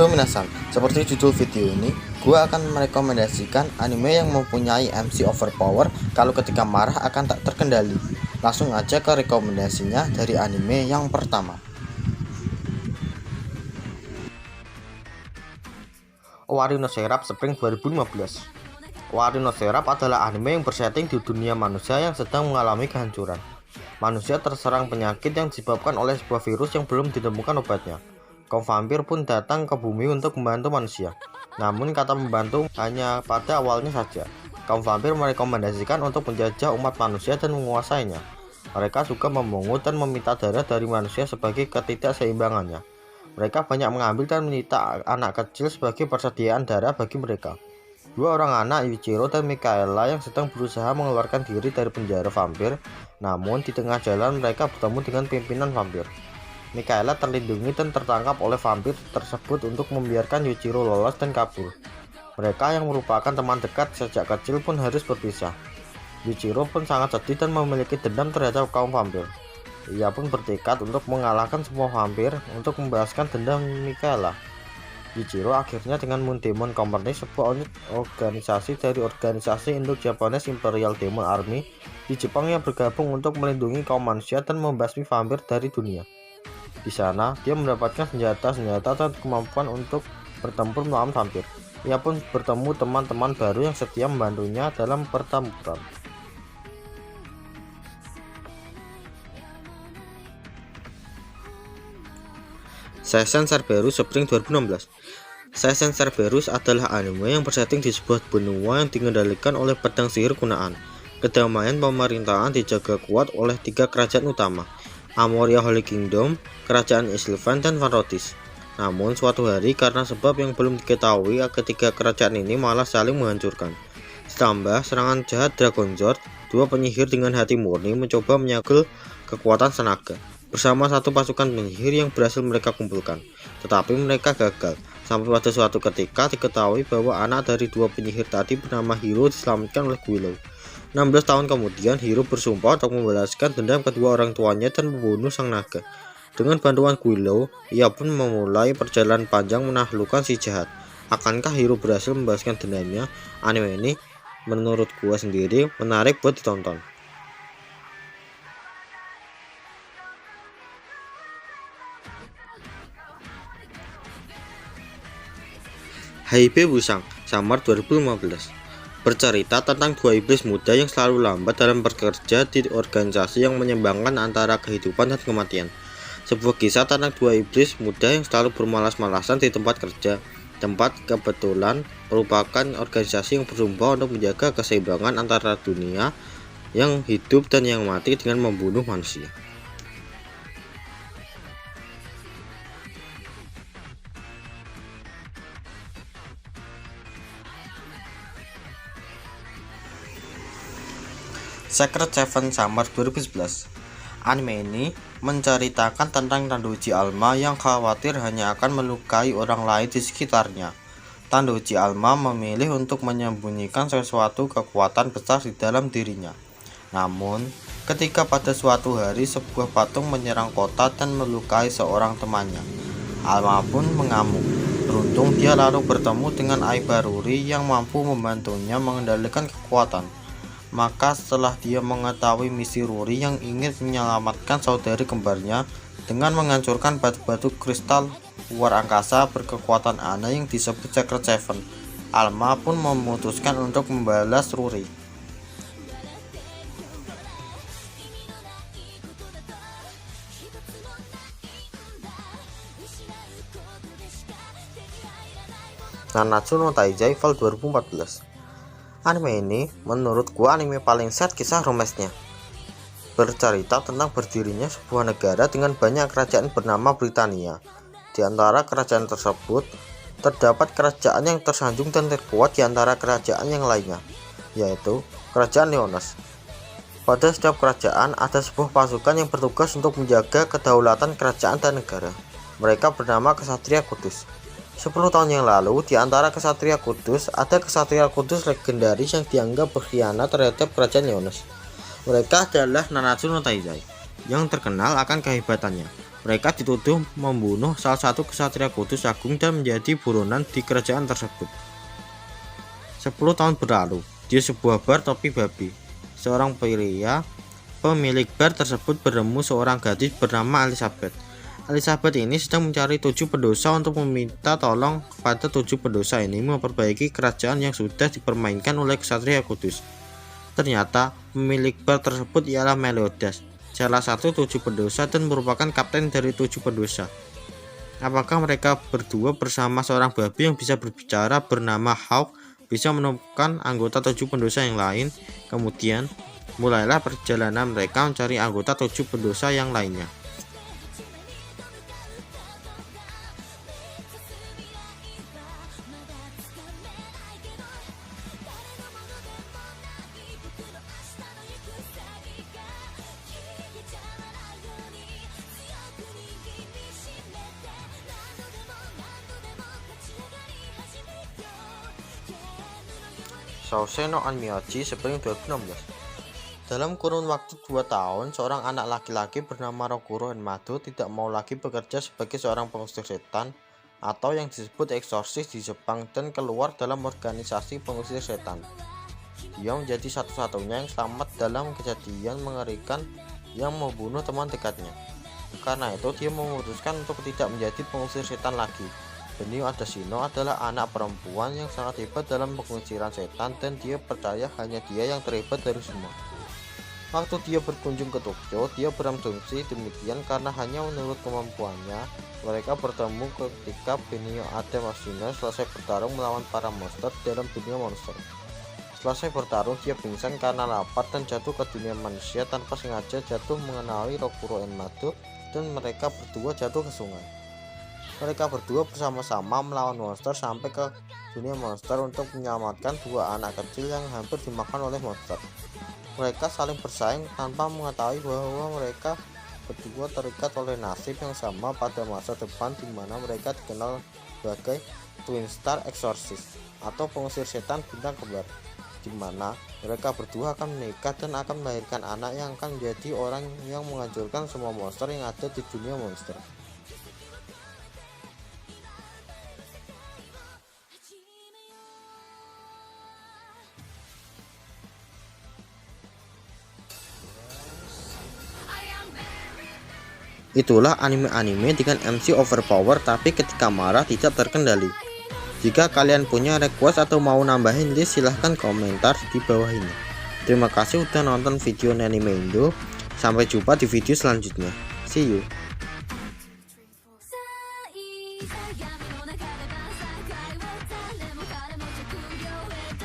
Yo minasan, seperti judul video ini, gua akan merekomendasikan anime yang mempunyai MC overpower kalau ketika marah akan tak terkendali. Langsung aja ke rekomendasinya dari anime yang pertama. Owari no Seraph Spring 2015. Owari no Seraph adalah anime yang bersetting di dunia manusia yang sedang mengalami kehancuran. Manusia terserang penyakit yang disebabkan oleh sebuah virus yang belum ditemukan obatnya. Kaum vampir pun datang ke bumi untuk membantu manusia. Namun kata membantu hanya pada awalnya saja. Kaum vampir merekomendasikan untuk menjajah umat manusia dan menguasainya. Mereka juga memungut dan meminta darah dari manusia sebagai ketidakseimbangannya. Mereka banyak mengambil dan menyita anak kecil sebagai persediaan darah bagi mereka. Dua orang anak, Yuichiro dan Mikaela, yang sedang berusaha mengeluarkan diri dari penjara vampir. Namun di tengah jalan mereka bertemu dengan pimpinan vampir. Mikaela terlindungi dan tertangkap oleh vampir tersebut untuk membiarkan Yuichiro lolos dan kabur. Mereka yang merupakan teman dekat sejak kecil pun harus berpisah. Yuichiro pun sangat sedih dan memiliki dendam terhadap kaum vampir. Ia pun bertekad untuk mengalahkan semua vampir untuk membalaskan dendam Mikaela. Yuichiro akhirnya dengan Moon Demon Company, sebuah organisasi dari organisasi Indo-Japanese Imperial Demon Army di Jepang yang bergabung untuk melindungi kaum manusia dan membasmi vampir dari dunia. Di sana, dia mendapatkan senjata-senjata dan kemampuan untuk bertempur melawan vampir. Ia pun bertemu teman-teman baru yang setia membantunya dalam pertempuran. Seisen Cerberus Spring 2016. Seisen Cerberus adalah anime yang bersetting di sebuah benua yang dikendalikan oleh pedang sihir kunaan. Kedamaian pemerintahan dijaga kuat oleh tiga kerajaan utama, Amoria Holy Kingdom, Kerajaan Sylvan, dan Vanrotis. Namun suatu hari karena sebab yang belum diketahui, ketiga kerajaan ini malah saling menghancurkan. Ditambah serangan jahat Dragon Zord, dua penyihir dengan hati murni mencoba menyegel kekuatan Senaga bersama satu pasukan penyihir yang berhasil mereka kumpulkan. Tetapi mereka gagal, sampai pada suatu ketika diketahui bahwa anak dari dua penyihir tadi bernama Hiro diselamatkan oleh Guilow. 16 tahun kemudian, Hiro bersumpah untuk membalaskan dendam kedua orang tuanya dan membunuh sang naga. Dengan bantuan Guilow, ia pun memulai perjalanan panjang menaklukkan si jahat. Akankah Hiro berhasil membalaskan dendamnya? Anime ini menurut gua sendiri menarik buat ditonton. Haibe Wusang Summer 2015. Bercerita tentang dua iblis muda yang selalu lambat dalam bekerja di organisasi yang menyeimbangkan antara kehidupan dan kematian. Sebuah kisah tentang dua iblis muda yang selalu bermalas-malasan di tempat kerja. Tempat kebetulan merupakan organisasi yang bersumpah untuk menjaga keseimbangan antara dunia yang hidup dan yang mati dengan membunuh manusia. Secret Seven Summer 2011. Anime ini menceritakan tentang Tandoji Alma yang khawatir hanya akan melukai orang lain di sekitarnya. Tandoji Alma memilih untuk menyembunyikan sesuatu kekuatan besar di dalam dirinya. Namun, ketika pada suatu hari sebuah patung menyerang kota dan melukai seorang temannya, Alma pun mengamuk. Beruntung dia lalu bertemu dengan Aibaruri yang mampu membantunya mengendalikan kekuatan. Maka setelah dia mengetahui misi Ruri yang ingin menyelamatkan saudari kembarnya dengan menghancurkan batu-batu kristal luar angkasa berkekuatan aneh yang disebut Secret Seven, Alma pun memutuskan untuk membalas Ruri. Nanatsu no Taizai Fall 2014. Anime ini menurut gua anime paling sad kisah romansnya. Bercerita tentang berdirinya sebuah negara dengan banyak kerajaan bernama Britania. Di antara kerajaan tersebut terdapat kerajaan yang tersanjung dan terkuat di antara kerajaan yang lainnya, yaitu Kerajaan Leones. Pada setiap kerajaan ada sebuah pasukan yang bertugas untuk menjaga kedaulatan kerajaan dan negara. Mereka bernama Kesatria Kudus. 10 tahun yang lalu, di antara Kesatria Kudus, ada Kesatria Kudus legendaris yang dianggap berkhianat terhadap Kerajaan Leones. Mereka adalah Nanatsu no Taizai, yang terkenal akan kehebatannya. Mereka dituduh membunuh salah satu kesatria kudus agung dan menjadi buronan di kerajaan tersebut. 10 tahun berlalu, di sebuah bar topi babi, seorang pria pemilik bar tersebut bertemu seorang gadis bernama Elizabeth. Elizabeth ini sedang mencari 7 pendosa untuk meminta tolong kepada 7 pendosa ini memperbaiki kerajaan yang sudah dipermainkan oleh kesatria kudus. Ternyata pemilik bar tersebut ialah Meliodas, salah satu 7 pendosa dan merupakan kapten dari 7 pendosa. Apakah mereka berdua bersama seorang babi yang bisa berbicara bernama Hawk bisa menemukan anggota 7 pendosa yang lain? Kemudian mulailah perjalanan mereka mencari anggota 7 pendosa yang lainnya. Shousei no Anmyoji Spring 2016. Dalam kurun waktu 2 tahun, seorang anak laki-laki bernama Rokuro Enmado tidak mau lagi bekerja sebagai seorang pengusir setan atau yang disebut eksorsis di Jepang dan keluar dalam organisasi pengusir setan. Dia menjadi satu-satunya yang selamat dalam kejadian mengerikan yang membunuh teman dekatnya. Karena itu dia memutuskan untuk tidak menjadi pengusir setan lagi. Benio Adashino adalah anak perempuan yang sangat hebat dalam pengusiran setan dan dia percaya hanya dia yang terhebat dari semua. Waktu dia berkunjung ke Tokyo, dia berasumsi demikian karena hanya menurut kemampuannya. Mereka bertemu ketika Benio Adashino selesai bertarung melawan para monster dalam dunia monster. Selesai bertarung, dia pingsan karena lapar dan jatuh ke dunia manusia tanpa sengaja jatuh mengenali Rokuro Enmado dan mereka berdua jatuh ke sungai. Mereka berdua bersama-sama melawan monster sampai ke dunia monster untuk menyelamatkan 2 anak kecil yang hampir dimakan oleh monster. Mereka saling bersaing tanpa mengetahui bahwa mereka berdua terikat oleh nasib yang sama pada masa depan di mana mereka dikenal sebagai Twin Star Exorcist atau pengusir setan bintang kembar, di mana mereka berdua akan menikah dan akan melahirkan anak yang akan menjadi orang yang menghancurkan semua monster yang ada di dunia monster. Itulah anime-anime dengan MC overpower tapi ketika marah tidak terkendali. Jika kalian punya request atau mau nambahin list, silahkan komentar di bawah ini. Terima kasih udah nonton video Anime Indo. Sampai jumpa di video selanjutnya. See you.